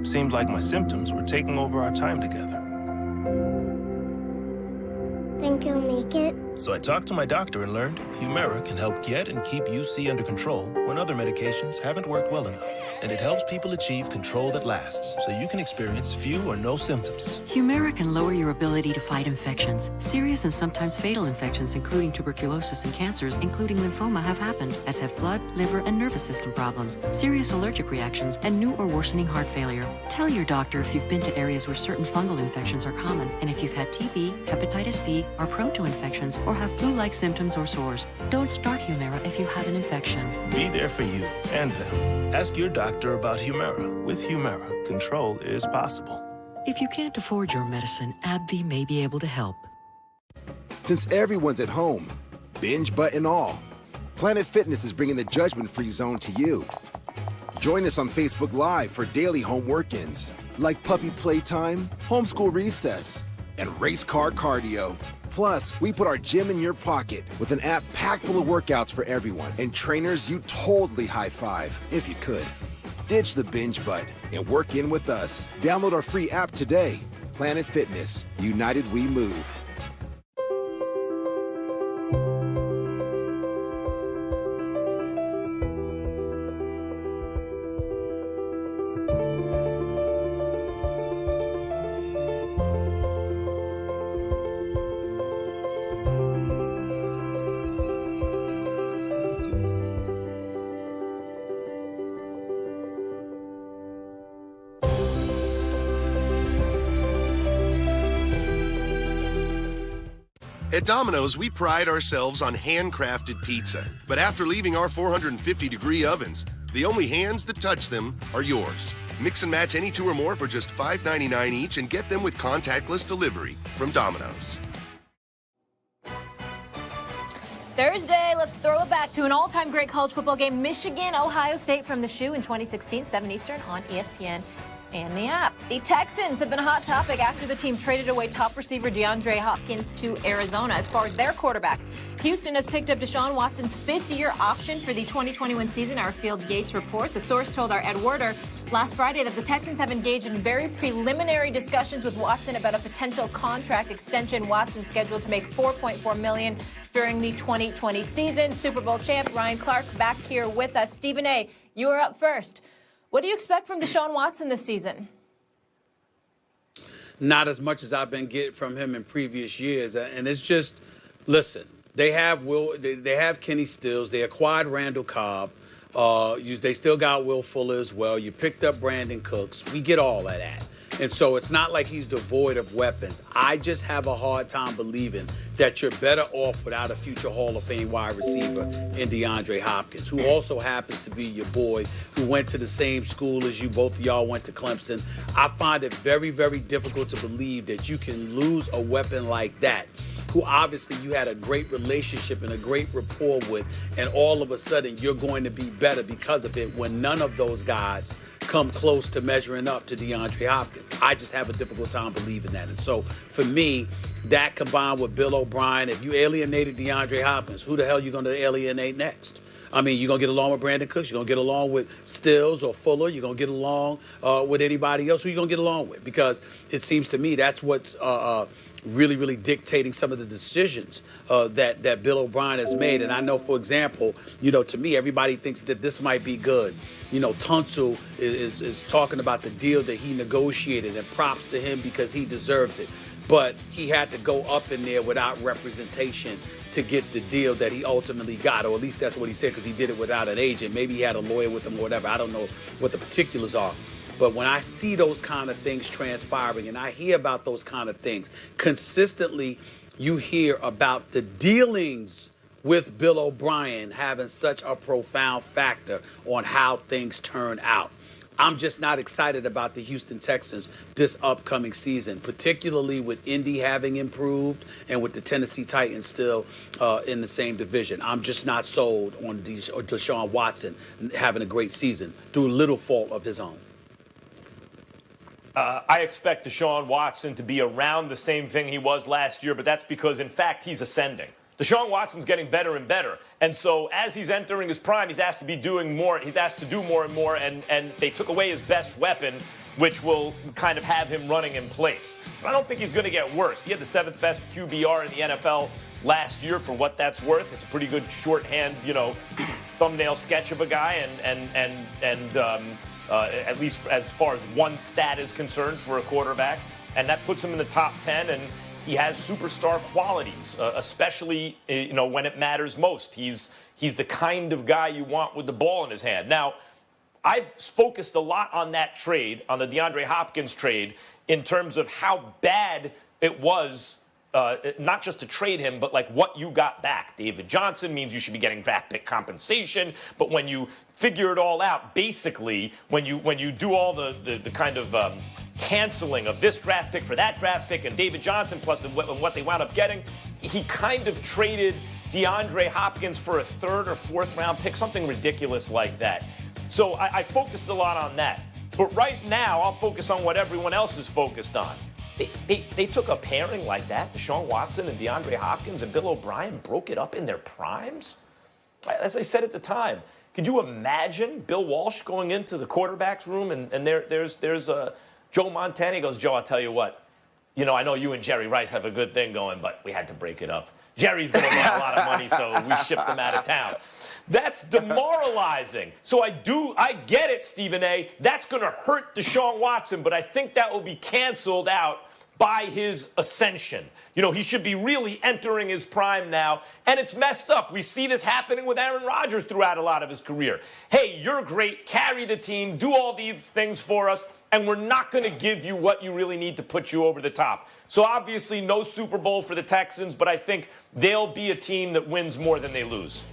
Seemed like my symptoms were taking over our time together. Think you'll make it? So I talked to my doctor and learned Humira can help get and keep UC under control when other medications haven't worked well enough. And it helps people achieve control that lasts, so you can experience few or no symptoms. Humira can lower your ability to fight infections. Serious and sometimes fatal infections, including tuberculosis and cancers, including lymphoma, have happened, as have blood, liver, and nervous system problems, serious allergic reactions, and new or worsening heart failure. Tell your doctor if you've been to areas where certain fungal infections are common, and if you've had TB, hepatitis B, are prone to infections, or have flu-like symptoms or sores. Don't start Humira if you have an infection. Be there for you and them. Ask your doctor about Humira. With Humira, control is possible. If you can't afford your medicine, AbbVie may be able to help. Since everyone's at home, binge button all, Planet Fitness is bringing the judgment-free zone to you. Join us on Facebook Live for daily home work-ins, like puppy playtime, homeschool recess, and race car cardio. Plus, we put our gym in your pocket with an app packed full of workouts for everyone and trainers you totally high-five, if you could. Ditch the binge butt and work in with us. Download our free app today. Planet Fitness. United we move. At Domino's, we pride ourselves on handcrafted pizza. But after leaving our 450-degree ovens, the only hands that touch them are yours. Mix and match any two or more for just $5.99 each and get them with contactless delivery from Domino's. Thursday, let's throw it back to an all-time great college football game, Michigan, Ohio State from the Shoe in 2016, 7 Eastern on ESPN and the app. The Texans have been a hot topic after the team traded away top receiver DeAndre Hopkins to Arizona. As far as their quarterback, Houston has picked up Deshaun Watson's fifth-year option for the 2021 season, our Field Yates reports. A source told our Ed Werder last Friday that the Texans have engaged in very preliminary discussions with Watson about a potential contract extension. Watson scheduled to make $4.4 million during the 2020 season. Super Bowl champ Ryan Clark back here with us. Stephen A., you are up first. What do you expect from Deshaun Watson this season? Not as much as I've been getting from him in previous years. And it's just, listen, they have Kenny Stills. They acquired Randall Cobb. They still got Will Fuller as well. You picked up Brandon Cooks. We get all of that. And so it's not like he's devoid of weapons. I just have a hard time believing that you're better off without a future Hall of Fame wide receiver in DeAndre Hopkins, who also happens to be your boy, who went to the same school as you. Both of y'all went to Clemson. I find it very, very difficult to believe that you can lose a weapon like that, who obviously you had a great relationship and a great rapport with, and all of a sudden you're going to be better because of it when none of those guys come close to measuring up to DeAndre Hopkins. I just have a difficult time believing that. And so for me, that combined with Bill O'Brien, if you alienated DeAndre Hopkins, who the hell are you going to alienate next? I mean, you're going to get along with Brandon Cooks. You're going to get along with Stills or Fuller. You're going to get along with anybody else. Who are you going to get along with? Because it seems to me that's what's really, really dictating some of the decisions that Bill O'Brien has made. And I know, for example, to me, everybody thinks that this might be good. Tunsil is talking about the deal that he negotiated, and props to him because he deserves it. But he had to go up in there without representation to get the deal that he ultimately got, or at least that's what he said, because he did it without an agent. Maybe he had a lawyer with him or whatever. I don't know what the particulars are. But when I see those kind of things transpiring and I hear about those kind of things, consistently you hear about the dealings with Bill O'Brien having such a profound factor on how things turn out. I'm just not excited about the Houston Texans this upcoming season, particularly with Indy having improved and with the Tennessee Titans still in the same division. I'm just not sold on Deshaun Watson having a great season through little fault of his own. I expect Deshaun Watson to be around the same thing he was last year, but that's because, in fact, he's ascending. Deshaun Watson's getting better and better. And so as he's entering his prime, he's asked to be doing more. He's asked to do more and more, and they took away his best weapon. which will kind of have him running in place. But I don't think he's going to get worse. He had the 7th best QBR in the NFL last year, for what that's worth. It's a pretty good shorthand, thumbnail sketch of a guy, and at least as far as one stat is concerned for a quarterback, and that puts him in the top 10. And he has superstar qualities, especially when it matters most. He's the kind of guy you want with the ball in his hand. Now, I've focused a lot on that trade, on the DeAndre Hopkins trade, in terms of how bad it was. Not just to trade him, but like what you got back. David Johnson means you should be getting draft pick compensation. But when you figure it all out, basically, when you do all the kind of canceling of this draft pick for that draft pick and David Johnson plus what they wound up getting, he kind of traded DeAndre Hopkins for a 3rd or 4th round pick, something ridiculous like that. So I focused a lot on that. But right now, I'll focus on what everyone else is focused on. They took a pairing like that, Deshaun Watson and DeAndre Hopkins, and Bill O'Brien broke it up in their primes? As I said at the time, could you imagine Bill Walsh going into the quarterback's room and there's Joe Montana? He goes, Joe, I'll tell you what. I know you and Jerry Rice have a good thing going, but we had to break it up. Jerry's going to want a lot of money, so we shipped him out of town. That's demoralizing. So I get it, Stephen A. That's going to hurt Deshaun Watson, but I think that will be canceled out by his ascension. He should be really entering his prime now, and it's messed up. We see this happening with Aaron Rodgers throughout a lot of his career. Hey, you're great, carry the team, do all these things for us, and we're not going to give you what you really need to put you over the top. So obviously no Super Bowl for the Texans, but I think they'll be a team that wins more than they lose.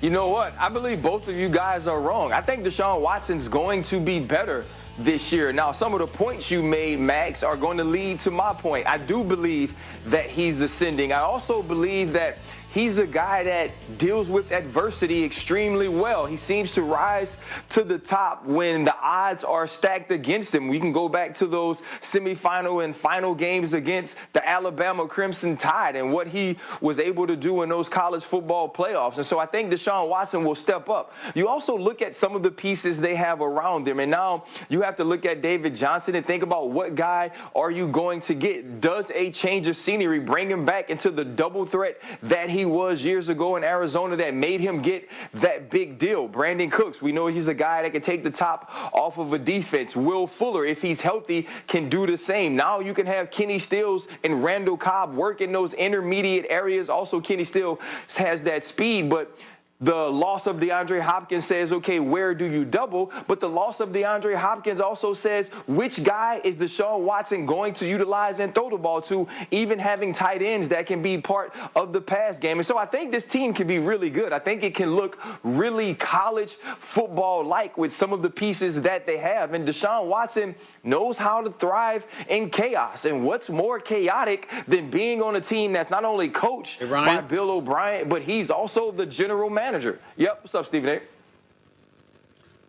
You know what? I believe both of you guys are wrong. I think Deshaun Watson's going to be better this year. Now, some of the points you made, Max, are going to lead to my point. I do believe that he's ascending. I also believe that he's a guy that deals with adversity extremely well. He seems to rise to the top when the odds are stacked against him. We can go back to those semifinal and final games against the Alabama Crimson Tide and what he was able to do in those college football playoffs. And so I think Deshaun Watson will step up. You also look at some of the pieces they have around him. And now you have to look at David Johnson and think about what guy are you going to get? Does a change of scenery bring him back into the double threat that he was years ago in Arizona that made him get that big deal? Brandon Cooks, we know he's a guy that can take the top off of a defense. Will Fuller, if he's healthy, can do the same. Now you can have Kenny Stills and Randall Cobb work in those intermediate areas. Also, Kenny Stills has that speed, but the loss of DeAndre Hopkins says, okay, where do you double? But the loss of DeAndre Hopkins also says, which guy is Deshaun Watson going to utilize and throw the ball to, even having tight ends that can be part of the pass game. And so I think this team can be really good. I think it can look really college football-like with some of the pieces that they have. And Deshaun Watson knows how to thrive in chaos. And what's more chaotic than being on a team that's not only coached by Bill O'Brien, but he's also the general manager. Yep. What's up, Stephen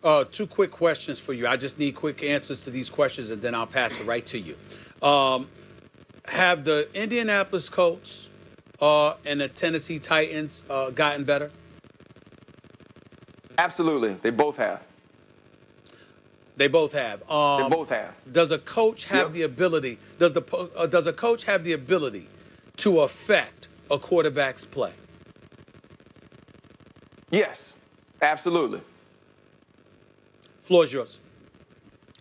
A? 2 quick questions for you. I just need quick answers to these questions, and then I'll pass it right to you. Have the Indianapolis Colts and the Tennessee Titans gotten better? Absolutely. They both have. They both have. They both have. Does a coach have the ability? Does a coach have the ability to affect a quarterback's play? Yes, absolutely. Floor's yours.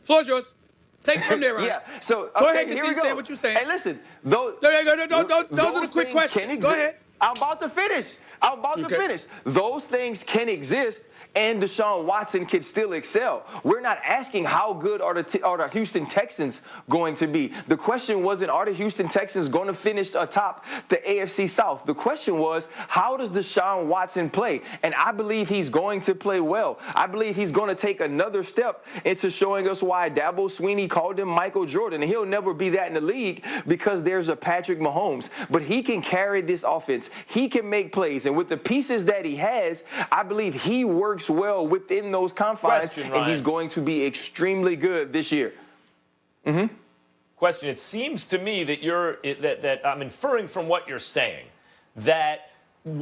Floor's yours. Take it from there, Ryan. Yeah. So go okay, ahead, here we go. Say what you're saying. Hey, listen. Those are the quick questions. Go ahead. I'm about to finish. Those things can exist, and Deshaun Watson can still excel. We're not asking how good are the Houston Texans going to be. The question wasn't, are the Houston Texans going to finish atop the AFC South? The question was, how does Deshaun Watson play? And I believe he's going to play well. I believe he's going to take another step into showing us why Dabo Swinney called him Michael Jordan. And he'll never be that in the league because there's a Patrick Mahomes. But he can carry this offense. He can make plays. And with the pieces that he has, I believe he works well within those confines, and he's going to be extremely good this year. Question. It seems to me that that I'm inferring from what you're saying that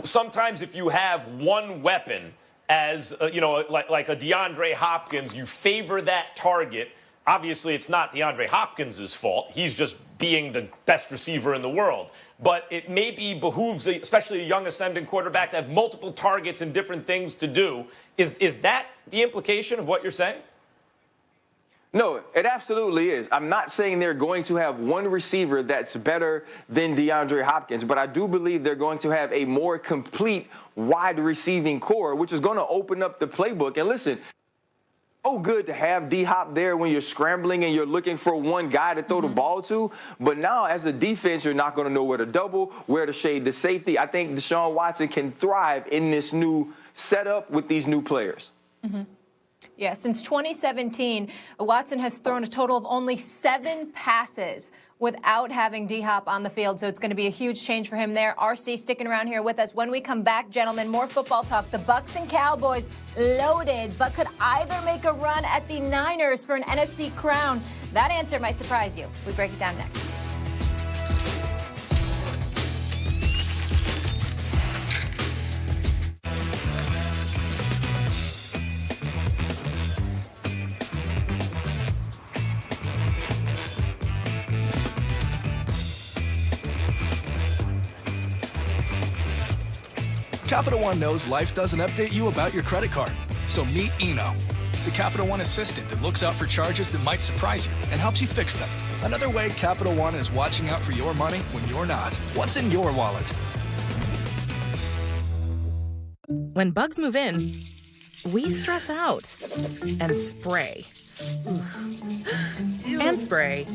sometimes if you have one weapon as, like a DeAndre Hopkins. You favor that target. Obviously, it's not DeAndre Hopkins' fault. He's just being the best receiver in the world. But it maybe behooves, especially a young ascending quarterback, to have multiple targets and different things to do. Is that the implication of what you're saying? No, it absolutely is. I'm not saying they're going to have one receiver that's better than DeAndre Hopkins, but I do believe they're going to have a more complete wide receiving core, which is going to open up the playbook. And listen, so good to have D-Hop there when you're scrambling and you're looking for one guy to throw the ball to. But now, as a defense, you're not going to know where to double, where to shade the safety. I think Deshaun Watson can thrive in this new setup with these new players. Mm-hmm. Yeah, since 2017, Watson has thrown a total of only 7 passes without having D-Hop on the field, so it's going to be a huge change for him there. RC sticking around here with us. When we come back, gentlemen, more football talk. The Bucs and Cowboys loaded, but could either make a run at the Niners for an NFC crown? That answer might surprise you. We break it down next. Capital One knows life doesn't update you about your credit card. So meet Eno, the Capital One assistant that looks out for charges that might surprise you and helps you fix them. Another way Capital One is watching out for your money when you're not. What's in your wallet? When bugs move in, we stress out and spray. And spray.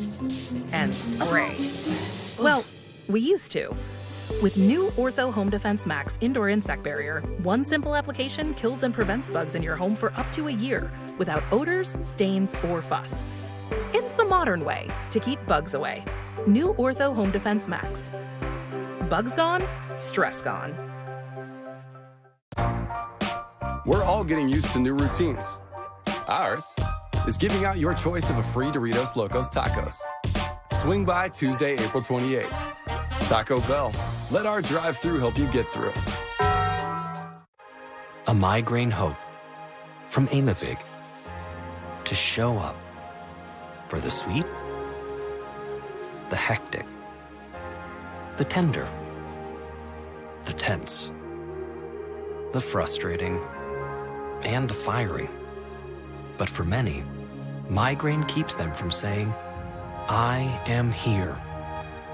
And spray. Well, we used to. With new Ortho Home Defense Max Indoor Insect Barrier, one simple application kills and prevents bugs in your home for up to a year without odors, stains, or fuss. It's the modern way to keep bugs away. New Ortho Home Defense Max. Bugs gone, stress gone. We're all getting used to new routines. Ours is giving out your choice of a free Doritos Locos Tacos. Swing by Tuesday, April 28th. Taco Bell. Let our drive-thru help you get through. A migraine hope from Aimovig to show up for the sweet, the hectic, the tender, the tense, the frustrating, and the fiery. But for many, migraine keeps them from saying, I am here.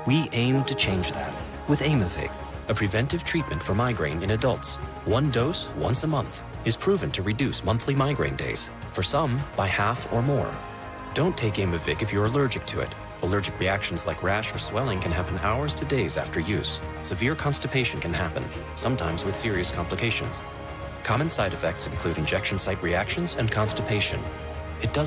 We aim to change that with Aimovig, a preventive treatment for migraine in adults. One dose once a month is proven to reduce monthly migraine days, for some by half or more. Don't take Aimovig if you're allergic to it. Allergic reactions like rash or swelling can happen hours to days after use. Severe constipation can happen, sometimes with serious complications. Common side effects include injection site reactions and constipation. It doesn't